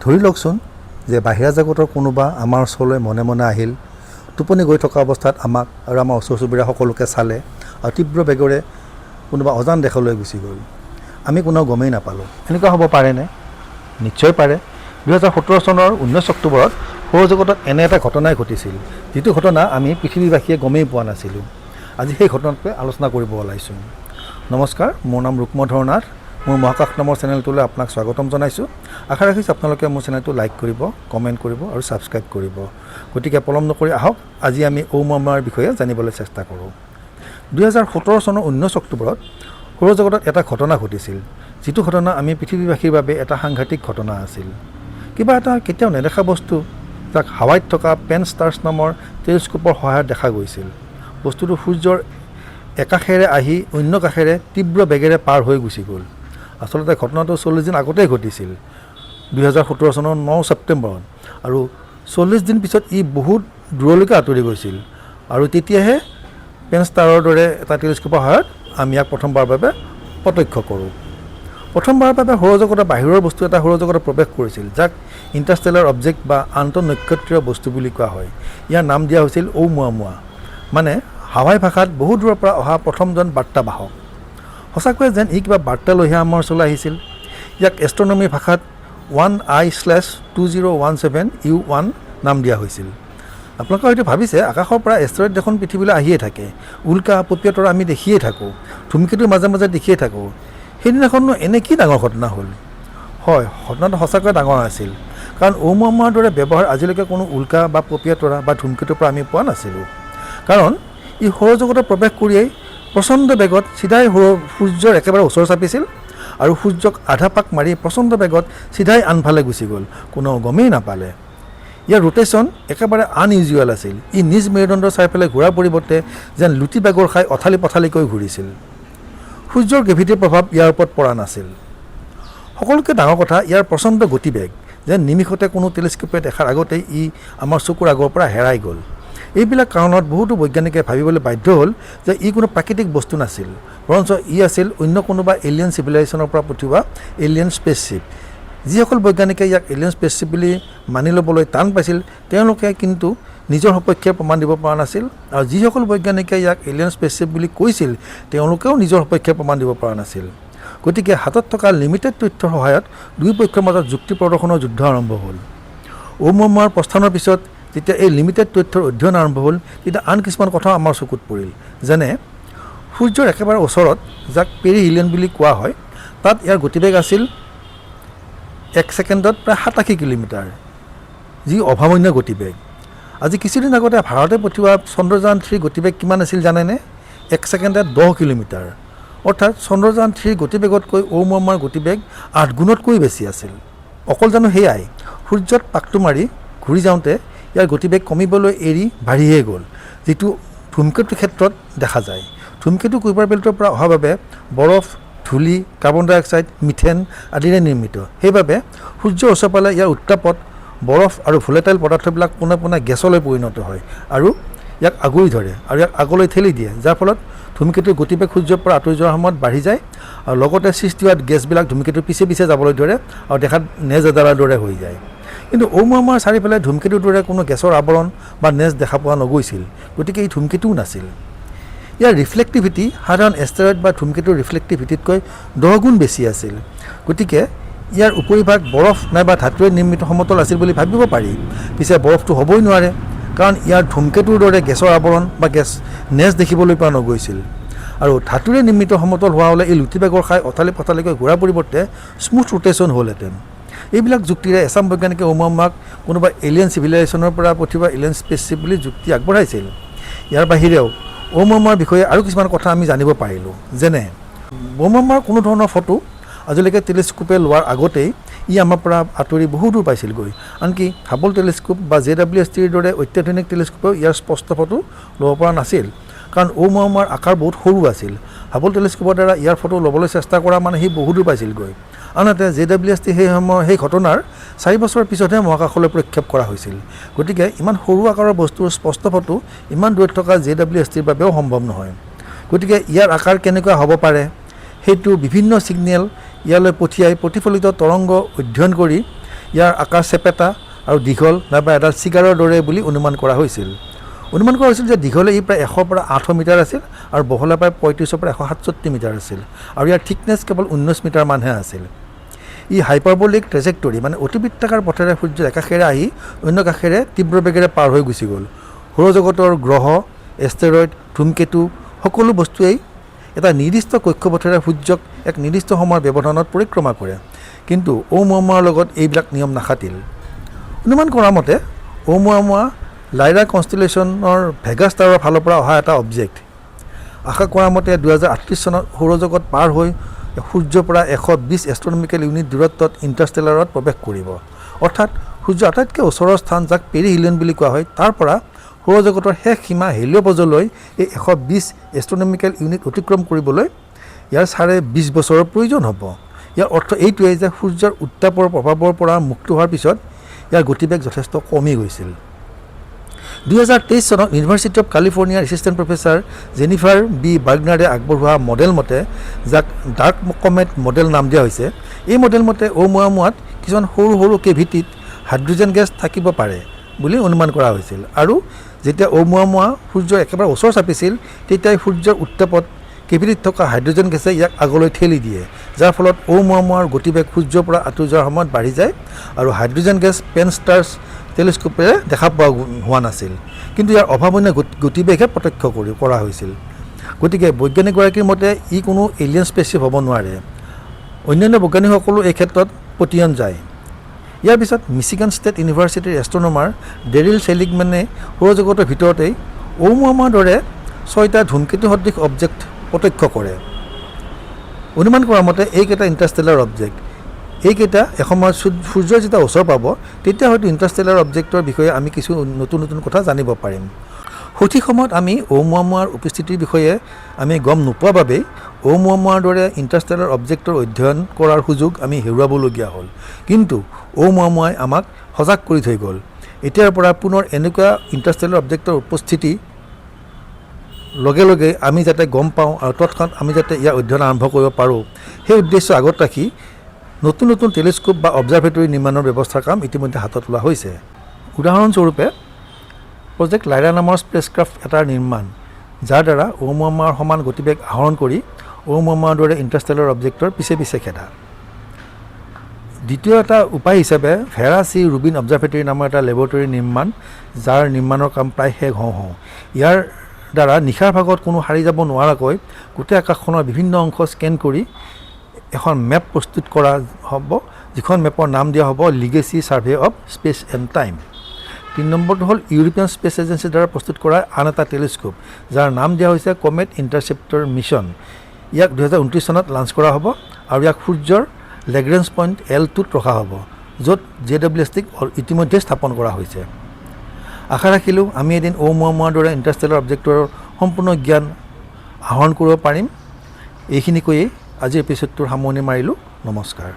ধৰি লওকচোন যে বাহিৰা জগতৰ কোনোবা আমাৰ ওচৰলৈ মনে মনে আহিল, টোপনি গৈ থকা অৱস্থাত আমাক আৰু আমাৰ ওচৰ চুবুৰীয়া সকলোকে চালে আৰু তীব্ৰ বেগেৰে কোনোবা অজান দেশলৈ গুচি গ'ল। আমি কোনেও গমেই নাপালোঁ। এনেকুৱা হ'ব পাৰেনে? নিশ্চয় পাৰে। 2017 চনৰ 19 অক্টোবৰত সৌৰজগতত এনে এটা ঘটনাই ঘটিছিল, যিটো ঘটনা আমি পৃথিৱীবাসীয়ে গমেই পোৱা নাছিলোঁ। আজি সেই ঘটনাটোৱে আলোচনা কৰিব ওলাইছোঁ। নমস্কাৰ, মোৰ নাম ৰুক্মধৰ নাথ। মোৰ মহাকাশ নামৰ চেনেলটোলৈ আপোনাক স্বাগতম জনাইছোঁ। আশা ৰাখিছোঁ আপোনালোকে মোৰ চেনেলটো লাইক কৰিব, কমেণ্ট কৰিব আৰু ছাবস্ক্ৰাইব কৰিব। গতিকে পলম নকৰি আহক, আজি আমি ওumuamua বিষয়ে জানিবলৈ চেষ্টা কৰোঁ। 2017 চনৰ 19 অক্টোবৰত সৌৰজগতত এটা ঘটনা ঘটিছিল, যিটো ঘটনা আমি পৃথিৱীবাসীৰ বাবে এটা সাংঘাতিক ঘটনা আছিল। কিবা এটা কেতিয়াও নেদেখা বস্তু, যাক হাৱাইত থকা পেন ষ্টাৰ্ছ নামৰ টেলিস্কোপৰ সহায়ত দেখা গৈছিল। বস্তুটো সূৰ্যৰ একাষেৰে আহি অন্য কাষেৰে তীব্ৰ বেগেৰে পাৰ হৈ গুচি গ'ল। আচলতে ঘটনাটো 40 দিন আগতেই ঘটিছিল, 2017 চনৰ 9 ছেপ্টেম্বৰত, আৰু 40 দিন পিছত ই বহুত দূৰলৈকে আঁতৰি গৈছিল। আৰু তেতিয়াহে পেন ষ্টাৰৰ দৰে এটা টেলিস্কোপৰ সহায়ত আমি ইয়াক প্ৰথমবাৰৰ বাবে প্ৰত্যক্ষ কৰোঁ। প্ৰথমবাৰৰ বাবে সৌৰজগতৰ বাহিৰৰ বস্তু এটা সৌৰজগতত প্ৰৱেশ কৰিছিল, যাক ইণ্টাৰষ্টেলাৰ অবজেক্ট বা আন্তঃনক্ষত্ৰীয় বস্তু বুলি কোৱা হয়। ইয়াৰ নাম দিয়া হৈছিল ওumuamua, মানে হাৱাই ভাষাত বহু দূৰৰ পৰা অহা প্ৰথমজন বাৰ্তাবাহক। সঁচাকৈয়ে যেন ই কিবা বাৰ্তা লৈহে আমাৰ ওচৰলৈ আহিছিল। ইয়াক এষ্ট্ৰনমিৰ ভাষাত 1I/2017U1 নাম দিয়া হৈছিল। আপোনালোকে হয়তো ভাবিছে, আকাশৰ পৰা এষ্ট্ৰইড দেখোন পৃথিৱীলৈ আহিয়ে থাকে, উল্কা পপীয়া আমি দেখিয়ে থাকোঁ, ধুমকেতু মাজে মাজে দেখিয়ে থাকোঁ। সেইদিনাখননো এনে কি ডাঙৰ ঘটনা হ'ল? হয়, ঘটনাটো সঁচাকৈ ডাঙৰ আছিল, কাৰণ ওumuamua দৰে ব্যৱহাৰ আজিলৈকে কোনো উল্কা বা পপীয়া তৰা বা ধুমকেতুৰ পৰা আমি পোৱা নাছিলোঁ। কাৰণ ই সৌৰজগতত প্ৰৱেশ কৰিয়েই প্ৰচণ্ড বেগত চিধাই সূৰ্যৰ একেবাৰে ওচৰ চাপিছিল আৰু সূৰ্যক আধা পাক মাৰি প্ৰচণ্ড বেগত চিধাই আনফালে গুচি গ'ল, কোনেও গমেই নাপালে। ইয়াৰ ৰোটেশ্যন একেবাৰে আনইউজুৱেল আছিল। ই নিজ মেৰুদণ্ডৰ চাৰিওফালে ঘূৰাৰ পৰিৱৰ্তে যেন লুটি বেগৰ খাই অথালি পথালিকৈ ঘূৰিছিল। সূৰ্যৰ গ্ৰেভিটিৰ প্ৰভাৱ ইয়াৰ ওপৰত পৰা নাছিল। সকলোতকৈ ডাঙৰ কথা ইয়াৰ প্ৰচণ্ড গতিবেগ, যেন নিমিষতে কোনো টেলিস্কোপে দেখাৰ আগতেই ই আমাৰ চকুৰ আগৰ পৰা হেৰাই গ'ল। এইবিলাক কাৰণত বহুতো বৈজ্ঞানিকে ভাবিবলৈ বাধ্য হ'ল যে ই কোনো প্ৰাকৃতিক বস্তু নাছিল, বৰঞ্চ ই আছিল অন্য কোনোবা এলিয়েন চিভিলাইজেশ্যনৰ পৰা পঠিওৱা এলিয়েন স্পেচশ্বিপ। যিসকল বৈজ্ঞানিকে ইয়াক এলিয়েন স্পেচশ্বিপ বুলি মানি ল'বলৈ টান পাইছিল, তেওঁলোকে কিন্তু নিজৰ সপক্ষে প্ৰমাণ দিব পৰা নাছিল, আৰু যিসকল বৈজ্ঞানিকে ইয়াক এলিয়েন স্পেচশ্বিপ বুলি কৈছিল, তেওঁলোকেও নিজৰ সপক্ষে প্ৰমাণ দিব পৰা নাছিল। গতিকে হাতত থকা লিমিটেড তথ্যৰ সহায়ত দুই পক্ষৰ মাজত যুক্তি প্ৰদৰ্শনৰ যুদ্ধ আৰম্ভ হ'ল। ওumuamua প্ৰস্থানৰ পিছত যেতিয়া এই লিমিটেড তথ্যৰ অধ্যয়ন আৰম্ভ হ'ল, তেতিয়া আন কিছুমান কথা আমাৰ চকুত পৰিল। যেনে সূৰ্যৰ একেবাৰে ওচৰত, যাক পেৰিহিলিয়ন বুলি কোৱা হয়, তাত ইয়াৰ গতিবেগ আছিল 1 ছেকেণ্ডত প্ৰায় 87 কিলোমিটাৰ, যি অভাৱনীয় গতিবেগ। আজি কিছুদিন আগতে ভাৰতে পঠিওৱা চন্দ্ৰযান-3 গতিবেগ কিমান আছিল জানেনে? 1 ছেকেণ্ডত 10 কিলোমিটাৰ। অৰ্থাৎ চন্দ্ৰযান-3 গতিবেগতকৈ ওumuamua গতিবেগ 8 গুণতকৈ বেছি আছিল। অকল জানো সেয়াই, সূৰ্যত পাকটো মাৰি ঘূৰি যাওঁতে ইয়াৰ গতিবেগ কমিবলৈ এৰি বাঢ়িহে গ'ল, যিটো ধুমকেতুৰ ক্ষেত্ৰত দেখা যায়। ধুমকেতু কুইপাৰ বেল্টৰ পৰা অহাৰ বাবে বৰফ, ধূলি, কাৰ্বন ডাই অক্সাইড, মিথেন আদিৰে নিৰ্মিত। সেইবাবে সূৰ্যৰ ওচৰ পালে ইয়াৰ উত্তাপত বৰফ আৰু ভোলেটাইল পদাৰ্থবিলাক পোনে পোনে গেছলৈ পৰিণত হয় আৰু ইয়াক আগুৰি ধৰে আৰু ইয়াক আগলৈ ঠেলি দিয়ে, যাৰ ফলত ধুমকেতুৰ গতিবেগ সূৰ্যৰ পৰা আঁতৰি যোৱাৰ সময়ত বাঢ়ি যায়, আৰু লগতে সৃষ্টি হোৱা গেছবিলাক ধুমকেতুৰ পিছে পিছে যাবলৈ ধৰে আৰু দেখাত নেজ এডালৰ দৰে হৈ যায়। কিন্তু ওumuamua চাৰিওফালে ধুমকেতুৰ দৰে কোনো গেছৰ আৱৰণ বা নেজ দেখা পোৱা নগৈছিল, গতিকে ই ধুমকেতুও নাছিল। ইয়াৰ ৰিফ্লেক্টিভিটি সাধাৰণ এষ্টেৰইড বা ধুমকেতুৰ ৰিফ্লেক্টিভিটিতকৈ 10 গুণ বেছি আছিল। গতিকে ইয়াৰ উপৰিভাগ বৰফ নাইবা ধাতুৰে নিৰ্মিত সমতল আছিল বুলি ভাবিব পাৰি। পিছে বৰফটো হ'বই নোৱাৰে, কাৰণ ইয়াৰ ধুমকেতুৰ দৰে গেছৰ আৱৰণ বা নেজ দেখিবলৈ পোৱা নগৈছিল। আৰু ধাতুৰে নিৰ্মিত সমতল হোৱা হ'লে এই লুটি বেগৰ খাই অথালি পথালিকৈ ঘূৰাৰ পৰিৱৰ্তে স্মুথ ৰোটেশ্যন হ'লহেঁতেন। এইবিলাক যুক্তিৰে এছাম বৈজ্ঞানিকে ওumuamua কোনোবা এলিয়েন চিভিলাইজেশ্যনৰ পৰা পঠিওৱা এলিয়েন স্পেচশ্বিপ বুলি যুক্তি আগবঢ়াইছিল। ইয়াৰ বাহিৰেও ওumuamua বিষয়ে আৰু কিছুমান কথা আমি জানিব পাৰিলোঁ। যেনে ওumuamua কোনো ধৰণৰ ফটো আজিলৈকে টেলিস্কোপে লোৱাৰ আগতেই ই আমাৰ পৰা আঁতৰি বহু দূৰ পাইছিলগৈ। আনকি হাবল টেলিস্কোপ বা JWSTৰ দৰে অত্যাধুনিক টেলিস্কোপেও ইয়াৰ স্পষ্ট ফটো ল'ব পৰা নাছিল, কাৰণ ওumuamua আকাৰ বহুত সৰু আছিল। হাবল টেলিস্কোপৰ দ্বাৰা ইয়াৰ ফটো ল'বলৈ চেষ্টা কৰা মানে সি বহু দূৰ পাইছিলগৈ। আনহাতে JWST সেই ঘটনাৰ 4 বছৰ পিছতহে মহাকাশলৈ প্ৰক্ষেপ কৰা হৈছিল। গতিকে ইমান সৰু আকাৰৰ বস্তুৰ স্পষ্ট ফটো ইমান দূৰত থকা JWSTৰ বাবেও সম্ভৱ নহয়। গতিকে ইয়াৰ আকাৰ কেনেকুৱা হ'ব পাৰে, সেইটো বিভিন্ন ছিগনেল ইয়ালৈ পঠিয়াই প্ৰতিফলিত তৰংগ অধ্যয়ন কৰি ইয়াৰ আকাৰ চেপেটা আৰু দীঘল নাইবা এডাল চিগাৰৰ দৰে বুলি অনুমান কৰা হৈছিল যে দীঘলে ই প্ৰায় 100 পৰা 800 মিটাৰ আছিল আৰু বহলে প্ৰায় 35 পৰা 167 মিটাৰ আছিল আৰু ইয়াৰ থিকনেছ কেৱল 19 মিটাৰ মানহে আছিল ই হাইপাৰবলিক ট্ৰেজেক্টৰী মানে অতিবৃত্তাকাৰ পথেৰে সূৰ্যৰ একাষেৰে আহি অন্য কাষেৰে তীব্ৰ বেগেৰে পাৰ হৈ গুচি গ'ল সৌৰজগতৰ গ্ৰহ এষ্টেৰইড ধূমকেতু সকলো বস্তুৱেই এটা নিৰ্দিষ্ট কক্ষপথেৰে সূৰ্যক এক নিৰ্দিষ্ট সময়ৰ ব্যৱধানত পৰিক্ৰমা কৰে কিন্তু ওumuamua লগত এইবিলাক নিয়ম নাখাটিল অনুমান কৰা মতে ওumuamua লাইৰা কনষ্টেলেশ্যনৰ ভেগা ষ্টাৰৰ ফালৰ পৰা অহা এটা অবজেক্ট আশা কৰা মতে 2038 চনত সৌৰজগত পাৰ হৈ সূৰ্যৰ পৰা 120 এষ্ট্ৰনমিকেল ইউনিট দূৰত্বত ইণ্টাৰষ্টেলাৰত প্ৰৱেশ কৰিব অৰ্থাৎ সূৰ্যৰ আটাইতকৈ ওচৰৰ স্থান যাক পেৰিহিলিয়ন বুলি কোৱা হয় তাৰ পৰা সৌৰজগতৰ শেষ সীমা হেলিঅ'পজলৈ এই 120 এষ্ট্ৰনমিকেল ইউনিট অতিক্ৰম কৰিবলৈ ইয়াৰ 20 বছৰৰ প্ৰয়োজন হ'ব ইয়াৰ অৰ্থ এইটোৱেই যে সূৰ্যৰ উত্তাপৰ প্ৰভাৱৰ পৰা মুক্ত হোৱাৰ পিছত ইয়াৰ গতিবেগ যথেষ্ট কমি গৈছিল 2023 চনত ইউনিভাৰ্চিটি অৱ কেলিফৰ্ণিয়াৰ এছিষ্টেণ্ট প্ৰফেচাৰ জেনিফাৰ বি বাৰ্গনাৰে আগবঢ়োৱা মডেল মতে যাক ডাৰ্ক কমেট মডেল নাম দিয়া হৈছে এই মডেল মতে ওumuamuaত কিছুমান সৰু সৰু কেভিটিত হাইড্ৰজেন গেছ থাকিব পাৰে বুলি অনুমান কৰা হৈছিল আৰু যেতিয়া ওumuamua সূৰ্যৰ একেবাৰে ওচৰ চাপিছিল তেতিয়া সূৰ্যৰ উত্তাপত কেভিটিত থকা হাইড্ৰজেন গেছে ইয়াক আগলৈ ঠেলি দিয়ে যাৰ ফলত ওumuamuaৰ গতিবেগ সূৰ্যৰ পৰা আঁতৰি যোৱাৰ সময়ত বাঢ়ি যায় আৰু হাইড্ৰজেন গেছ পেনষ্টাৰ্ছ টেলিস্কোপেৰে দেখা পোৱা হোৱা নাছিল কিন্তু ইয়াৰ অভাৱনীয় গতিবেগহে প্ৰত্যক্ষ কৰা হৈছিল গতিকে বৈজ্ঞানিকগৰাকীৰ মতে ই কোনো এলিয়েন স্পেচশ্বিপ হ'ব নোৱাৰে অন্যান্য বৈজ্ঞানিকসকলো এই ক্ষেত্ৰত পতিয়ন যায় ইয়াৰ পিছত মিচিগান ষ্টেট ইউনিভাৰ্চিটিৰ এষ্ট্ৰনমাৰ ডেৰিল চেলিগমেনে সৌৰজগতৰ ভিতৰতেই ওumuamua দৰে 6টা ধূমকেতু সদৃশ অবজেক্ট প্ৰত্যক্ষ কৰে অনুমান কৰা মতে এইকেইটা ইণ্টাৰষ্টেলাৰ অবজেক্ট এইকেইটা এসময়ত সূৰ্যৰ যেতিয়া ওচৰ পাব তেতিয়া হয়তো ইণ্টাৰষ্টেলাৰ অবজেক্টৰ বিষয়ে আমি কিছু নতুন নতুন কথা জানিব পাৰিম সঠিক সময়ত আমি ওumuamuaৰ উপস্থিতিৰ বিষয়ে আমি গম নোপোৱাৰ বাবেই ওumuamuaৰ দৰে ইণ্টাৰষ্টেলাৰ অবজেক্টৰ অধ্যয়ন কৰাৰ সুযোগ আমি হেৰুৱাবলগীয়া হ'ল কিন্তু ওumuamuaই আমাক সজাগ কৰি থৈ গ'ল এতিয়াৰ পৰা পুনৰ এনেকুৱা ইণ্টাৰষ্টেলাৰ অবজেক্টৰ উপস্থিতি লগে লগে আমি যাতে গম পাওঁ আৰু তৎক্ষণাত আমি যাতে ইয়াৰ অধ্যয়ন আৰম্ভ কৰিব পাৰোঁ সেই উদ্দেশ্য আগত ৰাখি নতুন নতুন টেলিস্কোপ বা অবজাৰভেটৰী নিৰ্মাণৰ ব্যৱস্থাৰ কাম ইতিমধ্যে হাতত লোৱা হৈছে উদাহৰণস্বৰূপে প্ৰজেক্ট লাইৰা নামৰ স্পেচক্ৰাফ্ট এটাৰ নিৰ্মাণ যাৰ দ্বাৰা ওumuamuaৰ সমান গতিবেগ আহৰণ কৰি ওumuamuaৰ দৰে ইণ্টাৰষ্টেলাৰ অবজেক্টৰ পিছে পিছে খেদা দ্বিতীয় এটা উপায় হিচাপে ভেৰা চি ৰুবিন অবজাৰভেটৰী নামৰ এটা লেবৰেটৰী নিৰ্মাণ যাৰ নিৰ্মাণৰ কাম প্ৰায় শেষ হওঁ ইয়াৰ দ্বাৰা নিশাৰ ভাগত কোনো হাৰি যাব নোৱাৰাকৈ গোটেই আকাশখনৰ বিভিন্ন অংশ স্কেন কৰি এখন মেপ প্ৰস্তুত কৰা হ'ব যিখন মেপৰ নাম দিয়া হ'ব legacy survey of space and time 3 নম্বৰটো হ'ল ইউৰোপিয়ান স্পেচ এজেঞ্চিৰ দ্বাৰা প্ৰস্তুত কৰা আন এটা টেলিস্কোপ যাৰ নাম দিয়া হৈছে কমেট ইণ্টাৰচেপ্টৰ মিছন ইয়াক 2029 চনত লঞ্চ কৰা হ'ব আৰু ইয়াক সূৰ্যৰ লেগ্ৰেঞ্জ পইণ্ট L2ত ৰখা হ'ব য'ত JWSTক ইতিমধ্যে স্থাপন কৰা হৈছে আশা ৰাখিলোঁ আমি এদিন ওumuamuaৰ দৰে ইণ্টাৰষ্টেলাৰ অবজেক্টৰ সম্পূৰ্ণ জ্ঞান আহৰণ কৰিব পাৰিম এইখিনি কৈয়ে আজিৰ এপিছডটোৰ সামৰণি মাৰিলোঁ নমস্কাৰ